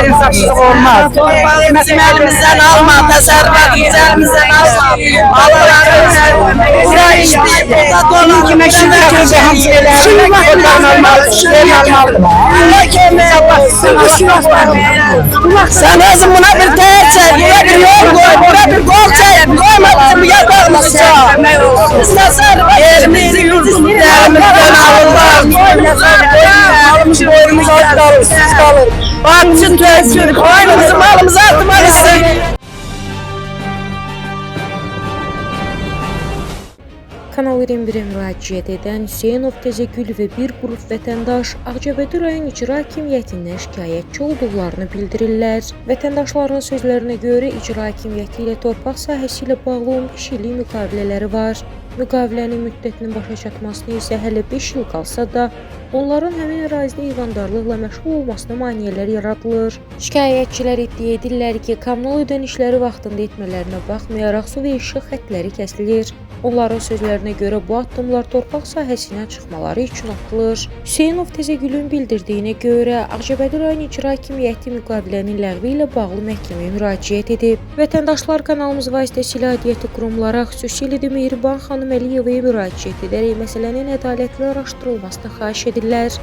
insafsızlık olmaz. Elimizden alma, tasarruflarımızı elimizden alma. Allah'ın bura işleyip, burada dolan. Kime şimdi köyde hamsiyeler, ondan almalı, Allah kendimize Sen özün buna bir teğet çek, buna bir yol koy, buna bir kol çek, koymadın bir yatağımız çağır. Biz tasarruf yerimizi, yurdumuzu, elimizden alırlar. Almış boynumuz kalır, siz kalır. Bak için tüyesini, koynumuzu, malımızı atmalısın. Kanal 21'e müraciət edən Hüseynov Təzəgül və bir qrup vətəndaş Ağcabədi rayon icra hakimiyyətindən şikayətçi olduqlarını bildirirlər. Vətəndaşların sözlərinə görə icra hakimiyyəti ilə torpaq sahəsi ilə bağlı 15 illik müqavilələri var. Müqavilənin müddətinin başa çatmasına isə hələ 5 il qalsa da, onların həmin ərazidə heyvandarlıqla məşğul olmasına maneələr yaradılır. Şikayətçilər iddia edirlər ki, kommunal ödənişləri vaxtında etmələrinə baxmayaraq su və işıq xəttləri kəsilir. Onların sözlərinə görə bu addımlar torpaq sahəsinə çıxmaları üçün atılır. Hüseynov Təzəgülün bildirdiyinə görə Ağcabədi rayon icra hakimiyyəti müqavilənin ləğvi ilə bağlı məhkəməyə müraciət edib. Vətəndaşlar kanalımız vasitəsilə aidiyyəti qurumlara, xüsusilə də Mehriban xanım Əliyevaya müraciət edərək məsələnin ədalətli araşdırılmasını xahiş edirlər.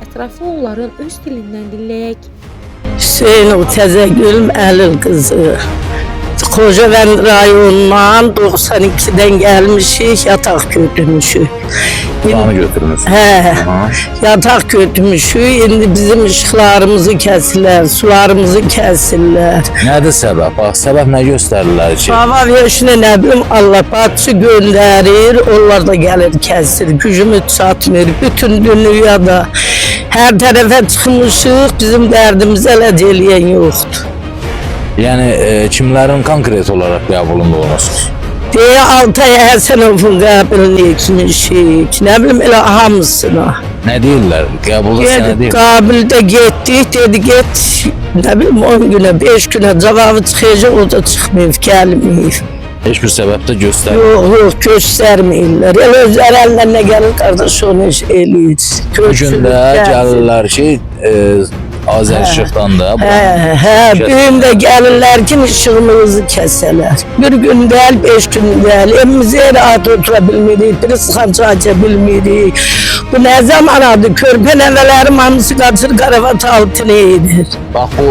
Ətraflı onların öz dilindən dinləyək. Hüseynov Təzəgül Əlil qızı. Xocavənd rayonundan 92'den gelmişik, yatak götürmüşük. Dağını götürmüş. He, yatak götürmüşük. Şimdi bizim ışıklarımızı kesirler, sularımızı kesirler. Nədir səbəb? Bax, səbəb nə göstərirlər ki? Hava verişine ne bileyim, Allah batçı gönderir, onlar da gelir kesir. Gücümüz çatmıyor, bütün dünyada her tarafa çıkmışık, bizim derdimiz elə eləyen yoktu. Yəni kimlərin konkret olaraq qəbulunda olmusunuz? Diye Altay Həsənovun qəbulunu etmişik. Ne bileyim elə hamısına. Nə deyirlər? Qəbulu sənə deyil. Qabildə getdik, dedi get, ne bileyim 10 güne, 5 güne cevabı çıxacaq, o da çıxmayıb, gəlməyib. Heç bir səbəb də göstərmir. Yok, göstərməyirlər. Elə özləri əllərinə gəlir, qardaş onu eləyir. Bu gün də gəlirlər ki, Azər işıqdan da. Büyümdə gəlirlər ki, ışığımızı kəsələr. Bir gün deyil, 5 gün deyil. Evimizə rahat otura bilmirik, bir sıxancı aça bilmirik. Bu nə zaman adı? Körpə nəvələrim hamısı qaçır, qaravat altına edir. Bax, bu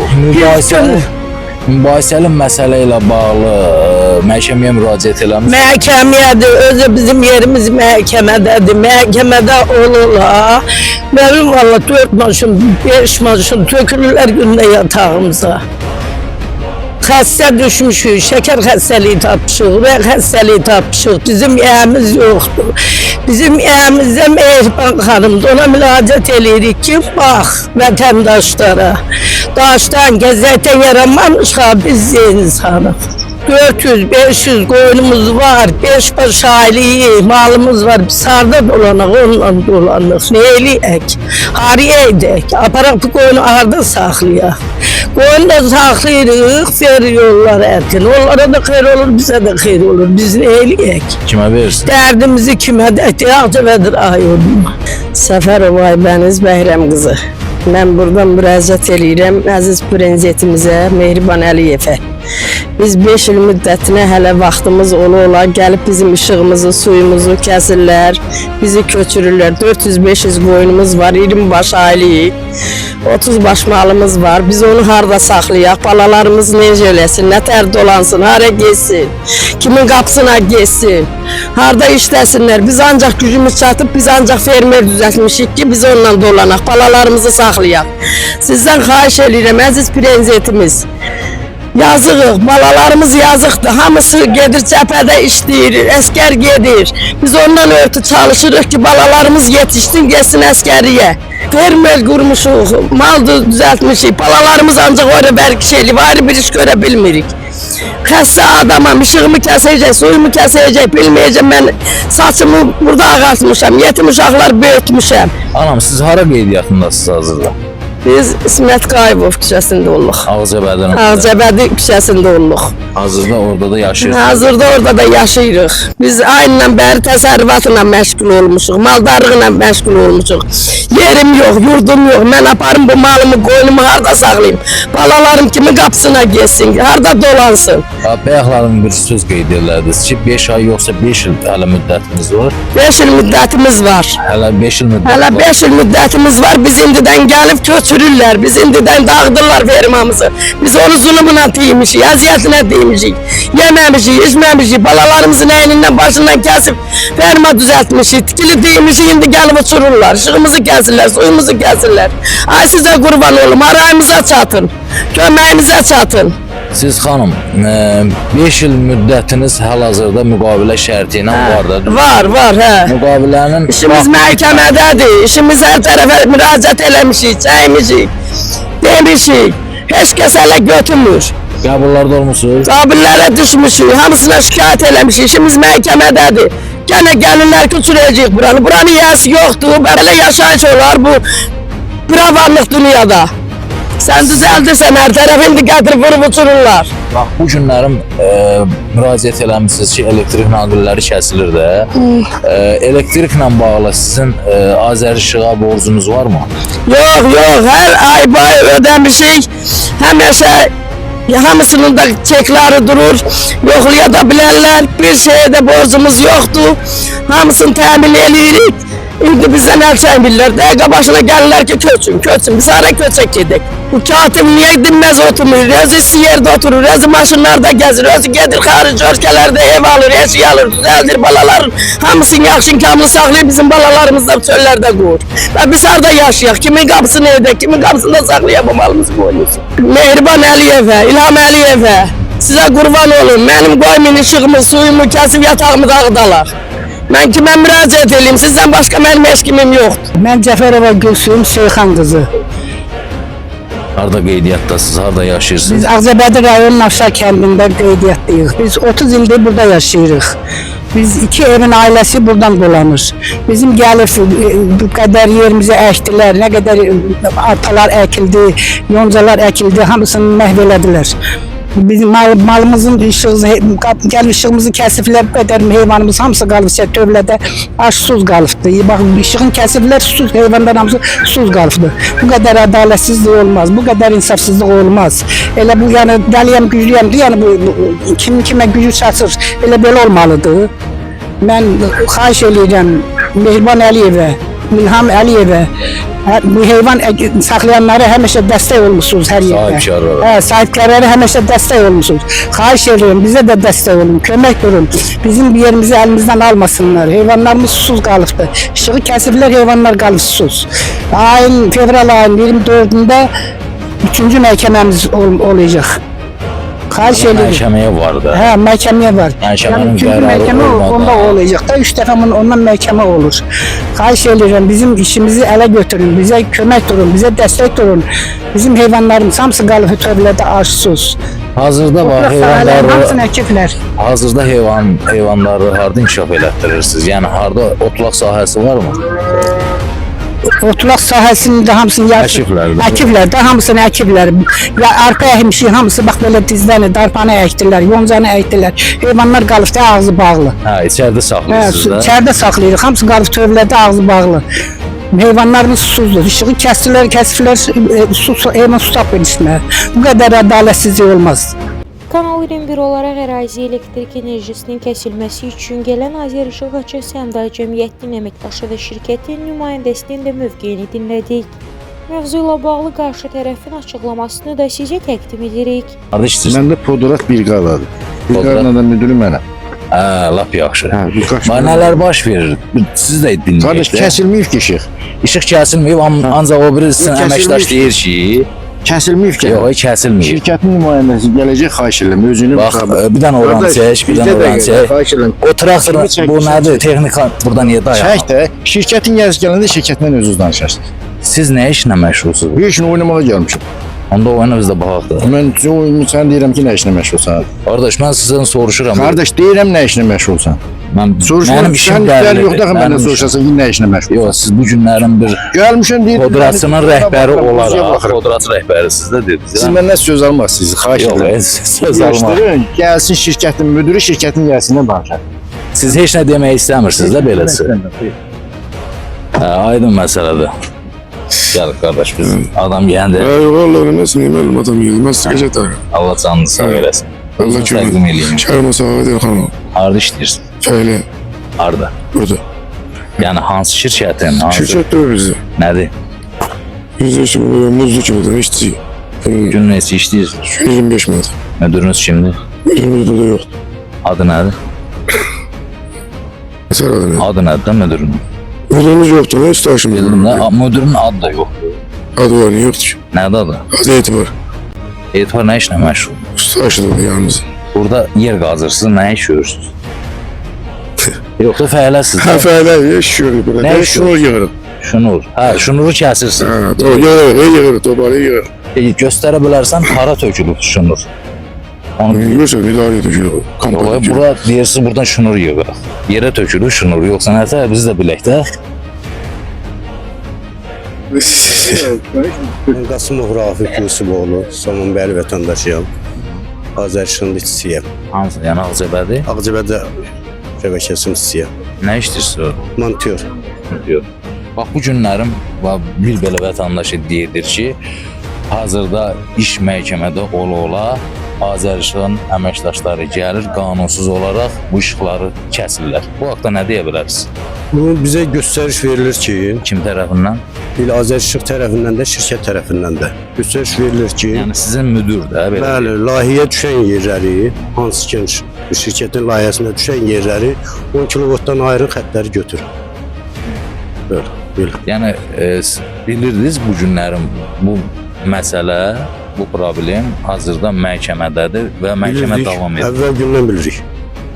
mübahisəli məsələ ilə bağlı məhkəməyə müraciət eləmiş. Məhkəmədir, özü bizim yerimiz məhkəmədədir. Məhkəmədə olurlar. Benim valla 4 maşın, 5 maşın tökülürlər gündə yatağımıza. Xəstə düşmüşük, şəkər xəstəliyi tapmışıq, ürək xəstəliyi tapmışıq. Bizim yəyimiz yoxdur. Bizim yəyimizdə Mehriban xanımdır. Ona müraciət edirik ki, bax vətəndaşlara. Daşdan, gəzəkdən yaranmamışıq, biz insanıq. 400-500 koyunumuz var, 5 baş aileyi, malımız var. Biz harda dolanıq, onunla dolanıq. Ne eləyək? Haraya edək? Aparaq bu koyunu harda saxlayaq? Koyunu da saxlayırıq, veriyorlar ətini. Onlara da xeyir olur, bizə də xeyir olur. Biz ne eləyək? Kimə verirsin? Dərdimizi kimə də Ağcabədi rayonuna. Səfərov Aybəniz Bəhrəm qızı. Mən buradan müraciət edirəm əziz prezidentimizə, Mehriban Əliyevə. Biz 5 il müddətinə hələ vaxtımız ola gəlib bizim işığımızı, suyumuzu kəsirlər, bizi köçürürlər. 400-500 qoyunumuz var, 20 baş aileyi, 30 baş malımız var. Biz onu harda saxlayaq, balalarımız necə eləsin, nə tər dolansın, hara geçsin, kimin qapısına geçsin, harda işləsinlər. Biz ancaq gücümüz çatıb, biz ancaq fermer düzəltmişik ki, biz onunla dolanaq, balalarımızı saxlayaq. Sizdən xahiş edirəm, əziz prezidentimiz. Yazığıq, balalarımız yazıqdır. Hamısı gedir cəbhədə işləyir, əskər gedir. Biz ondan örtü çalışırıq ki, balalarımız yetişsin, geçsin əskəriyə. Fermer qurmuşuq, mal düzəltmişik. Balalarımız ancaq oraya bərk şeyli, ayrı bir iş görə bilmirik. Xəstə adamam, işığımı kəsəcək, suyumu kəsəcək, bilməyəcəm. Mən saçımı burada ağartmışam, yetim uşaqlar böyütmüşəm. Anam, siz hara qeydiyyatındasınız hazırda? Biz İsmət Qayıbov küçəsində olduq. Ağcabədi'nin. Ağcabədi küçəsində olduq. Hazırda orada da yaşayırsınız. Hazırda orada da yaşayırıq. Biz ayınla bəri təsərrüfatla məşğul olmuşuq, maldarlıqla məşğul olmuşuq. Yerim yox, yurdum yox. Mən aparım bu malımı, qoynumu harda saxlayım? Balalarım kimin qapısına getsin, harda dolansın? Bayaqların bir söz qeyd edildiniz ki, 5 ay yoxsa 5 il hələ müddətimiz var. 5 il müddətimiz var. Hələ 5 il müddət Hələ var. 5 il müddətimiz var. Biz indidən gəlib köçürürlər. Biz indidən dağıdırlar fermamızı. Biz onu zulmuna deymişik, əziyyətinə deymişik. Yeməmişik, içməmişik. Balalarımızın əynindən, başından kəsib ferma düzəltmişik. Tikili deymişik, indi gəlib uçururlar. İşığımızı kəsirlər, suyumuzu kəsirlər. Ay sizə qurban olum, arayımıza çatın. Köməyimizə çatın. Siz xanım, 5 il müddətiniz hal-hazırda müqavilə şərti ilə var da. Var, hə. Müqavilənin İşimiz məhkəmədədir. İşimiz hər tərəfə müraciət eləmişik, çəkmişik, demişik. Heç kəs hələ götürmür. qəbullarda olmusunuz. Qabillərə düşmüşük, hamısına şikayət eləmişik. İşimiz məhkəmədədir. Gənə gəlirlər ki, uçuracaq buranı. Buranın yiyəsi yoxdur. Belə yaşayış olar bu biravanlıq dünyada. Sən düzəldirsən, hər tərəf indi gətirib vurub uçururlar. Bax, bu günlərim müraciət eləmişsiniz ki, elektrik naqilləri kəsilir də. Elektriklə bağlı sizin Azərişığa borcunuz varmı? Yox, hər ay bay ödəmişik. Həmişə hamısının da çekləri durur, yoxlaya da bilərlər. Bir şeyə də borcumuz yoxdur. Hamısını təmin eləyirik. İndi bizdən əl çəkmirlər. Dəqiqə başına gəlirlər ki, köçün. Biz hara köçək gedək? Bu katib niyə dinməz oturmur? Özü isti yerdə oturur, özü maşınlarda gəzir, özü gedir xarici ölkələrdə ev alır, eşik alır, düzəldir balaların. Hamısını yaxşı imkanlı saxlayıb bizim balalarımız da çöllərdə qoyur. Və biz harada yaşayaq? Kimin qapısını edək, kimin qapısında saxlayaq bu malımızı qoyuyoruz? Mehriban Əliyevə, İlham Əliyevə, sizə qurban olun. Mənim qoymun işığımı, suyumu kəsib yatağımı dağıdalar. Mən kimə müraciət edeyim? Sizdən başqa mənim heç kimim yoxdur. Mən Cəfərova Gülsüm Şeyxan qızı. Harda qeydiyyatdasınız, harda yaşayırsınız? Biz Ağcabədi rayonunun Afşar kəndində qeydiyyatdayıq. Biz 30 ildir burada yaşayırıq. Biz 2 evin ailəsi buradan dolanır. Bizim gəlib bu qədər yerimizi əkdilər, nə qədər arpalar əkildi, yoncalar əkildi, hamısını məhv elədilər. Bizim malımızın gəlib işığımızı kəsiblər, bu qədər heyvanımız hamısı qalıbsa tövlədə aşsuz qalıbdı. Bax, işığın kəsiblər, susuz heyvanlar hamısı susuz qalıbdı. Bu qədər ədalətsizlik olmaz, bu qədər insafsızlıq olmaz. Elə bu, yəni dəliyəm, güclüyəm, yəni bu kim kimə gücü çatır, elə belə olmalıdır. Mən xahiş edirəm Mehriban Əliyevə, İlham Əliyevə, bu heyvan saxlayanlara həmişə dəstək olmuşsunuz hər yerdə. Sahibkarlara. Sahibkarlara həmişə dəstək olmuşsunuz. Xahiş edirəm, bizə də dəstək olun, kömək durun. Bizim bir yerimizi əlimizdən almasınlar. Heyvanlarımız susuz qalıbdı. İşığı kəsiblər, heyvanlar qalıb susuz. Fevral ayının 24-də 3-cü məhkəməmiz olacaq. Xahiş edirəm. Məhkəməyə var da. Hə, məhkəməyə var. Məhkəmənin Yəni, qərarı məhkəmə olmadan. onda olacaq da 3 dəfə ondan məhkəmə olur. Xahiş edirəm, bizim işimizi ələ götürün, bizə kömək durun, bizə dəstək durun. Bizim heyvanlarımız hamısı qalıb tövlədə aşsız. Hazırda var Hamısını heyvanları. əkiblər. Hazırda heyvanları harda inkişaf elətdirirsiniz? Yəni harda otlaq sahəsi varmı? Otlaq sahəsini də hamısını Əkiblər də. Əkiblər də hamısını əkiblər. Ya arpa əkmişik, hamısı bax belə dizləni, darpanı əkdilər, yoncanı əkdilər. Heyvanlar qalıb da ağzı bağlı. Hə, içəridə saxlayırsınız da. İçəridə saxlayırıq. Hamısı qalıb tövlədə ağzı bağlı. Heyvanlarımız susuzdur. İşığı kəsirlər, heyvan su tapır içmə. Bu qədər ədalətsizlik olmaz. Kanal 21 olaraq ərazi elektrik enerjisinin kəsilməsi üçün gələn Azərişıq Açıq Səhmdar Cəmiyyətinin əməkdaşı və şirkətin nümayəndəsinin də mövqeyini dinlədik. Mövzu ilə bağlı qarşı tərəfin açıqlamasını da sizə təqdim edirik. Harda işləyirsiniz? Məndə podrat briqadadır. Briqadla da müdürü mənəm. Hə, lap yaxşı. Hə, bu qaç. Nələr baş verir? Siz də dinləyin. Qardaş, kəsilməyib ki işıq. İşıq kəsilməyib, ancaq o biri sizin Yox, əməkdaş kəsilməyib. deyir ki, Kəsilməyib ki. yox, kəsilməyib. Şirkətin nümayəndəsi gələcək, xahiş edirəm özünü Bax, bir dənə oran çək, bir dənə oran çək. Xahiş edirəm. O traktor, bu nədir? Texnika burada niyə dayanır? Çək də, şirkətin yazı gələndə şirkətlə özünüz danışarsınız. Siz nə işlə məşğulsunuz? Bir işin oynamağa gəlmişəm. Onda oyuna biz də baxaq da. Mən sən deyirəm ki, nə işlə məşğulsan? Qardaş, mən sizdən soruşuram. Qardaş, deyirəm nə işlə məşğulsan? Mənim işim Sən bəllidir. yoxdur axı məndən Mənim işim- soruşasan ki, nə işlə məşğul? Yox, siz bu günlərin bir Gəlmişəm deyir. Kodrasının rəhbəri olaraq, Kodrası rəhbəri siz də dediniz. Siz məndən söz almazsınız, xahiş Yox, edirəm. söz almaq. Yığışdırın, gəlsin şirkətin müdürü, şirkətin rəisinə danışar. Siz heç nə demək istəmirsiniz də beləsi. Hə, aydın məsələdir. Gəl qardaş, biz adam gəldi. Yok Allah ölmesin, yemelim adam yılmaz, gece tarih. Allah canını sağ eləsin. Allah Özünü təqdim kimi. eləyim. Şerma Sahavet Elxanov, Harda işləyirsən? Fəili, Harda? burada. Yəni hansı şirkətin? Hansı? Şirket de bizde. Nədir? Bizde işte bu muzlu kimidir, işçi. Gün neçə işləyirsiniz? 125 manat. Müdürünüz kimdir? Müdürümüzde de yoktu. Adı nədir? Mesela adı ne? Adı nədir də müdürünün? Müdürümüz yoktu, ne stajımız Bildim var. də, müdürün adı da yoxdur. Adı var, ne yoktu ki? Nədir adı? Adı Etibar. Etibar nə işlə məşğul? Stajı da yalnız. Burada yer qazırsınız, nə iş görürsünüz? Yoxsa fəaləsiz. Ha fəili, yaşıyor burada. Ne Ne yaşıyor? şunu yığırım. Şunur. Hə, şunuru kəsirsiniz. Ha, o yığırım, toparı yığırım. Göstərə bilərsən hara tökülüb şunur. Onu Görürsen idare ediyor, Yox, kampanya. bura deyirsiniz buradan şunur yığırıq. Yerə tökülür şunur. Yoxsa nəsə biz də bilək də. Mən Qasımov Rafiq Yusufoğlu, Somunbəli vətəndaşıyam. Azərişin işçisiyəm. Hansı? Yəni Ağcabədi. Ağcabədə şəbəkəsinin işçisiyəm. Nə işləyirsiniz orada? Monteur. Yox. Bax bu günlərim bir belə vətəndaş deyirdir ki, hazırda iş məhkəmədə ola-ola Azərişin əməkdaşları gəlir, qanunsuz olaraq bu işıqları kəsirlər. Bu haqda nə deyə bilərsiniz? Bu bizə göstəriş verilir ki, Kim tərəfindən? il Azərişıq tərəfindən də, şirkət tərəfindən də göstəriş verilir ki, Yəni sizin müdür də belə. bəli, layihəyə düşən yerləri, hansı ki şirkətin layihəsinə düşən yerləri 10 kilovoltdan ayrı xəttləri götür. Belə, belə. Yəni siz bilirdiniz bu günlərin bu məsələ, bu problem hazırda məhkəmədədir və məhkəmə Bilirdik, davam edir. əvvəl gündən bilirik.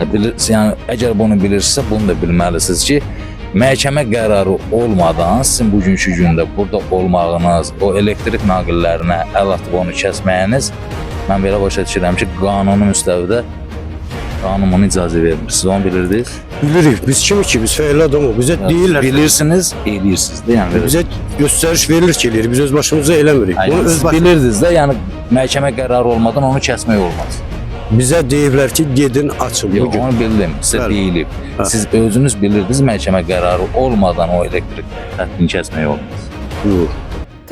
Yəni əgər bunu bilirsinizsə, bunu da bilməlisiniz ki, məhkəmə qərarı olmadan sizin bugünkü gündə burada olmağınız, o elektrik naqillərinə əl atıb onu kəsməyiniz, mən belə başa düşürəm ki, qanunun müstəvidə qanun bunu icazə vermir. Siz onu bilirdiniz? Bilirik, biz kimi ki, biz fəal adamıq, bizə deyirlər. Bilirsiniz, eləyirsiniz də, yəni. Bizə göstəriş verilir ki, eləyirik, biz öz başımıza eləmirik. Bunu Yəni, öz siz baş... bilirdiniz də, yəni məhkəmə qərarı olmadan onu kəsmək olmaz. Bizə deyiblər ki, gedin açın Yox, bugün. onu bildim, sizə Bəli. deyilib. Hə. Siz özünüz bilirdiniz məhkəmə qərarı olmadan o elektrik xəttini kəsmək olmaz. Yox.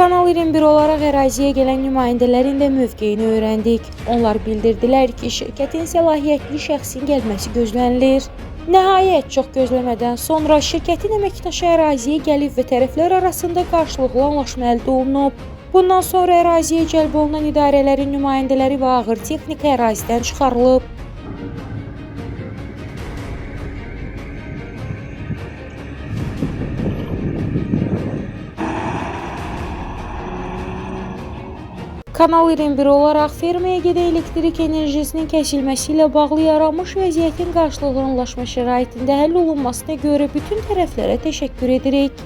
Kanal 21 olaraq əraziyə gələn nümayəndələrin də mövqeyini öyrəndik. Onlar bildirdilər ki, şirkətin səlahiyyətli şəxsin gəlməsi gözlənilir. Nəhayət, çox gözləmədən sonra şirkətin əməkdaşı əraziyə gəlib və tərəflər arasında qarşılıqlı anlaşma əldə olunub. Bundan sonra əraziyə cəlb olunan idarələrin nümayəndələri və ağır texnika ərazidən çıxarılıb. Kanal 21 olaraq fermaya gedən elektrik enerjisinin kəsilməsi ilə bağlı yaranmış vəziyyətin qarşılıqlı anlaşma şəraitində həll olunmasına görə bütün tərəflərə təşəkkür edirik.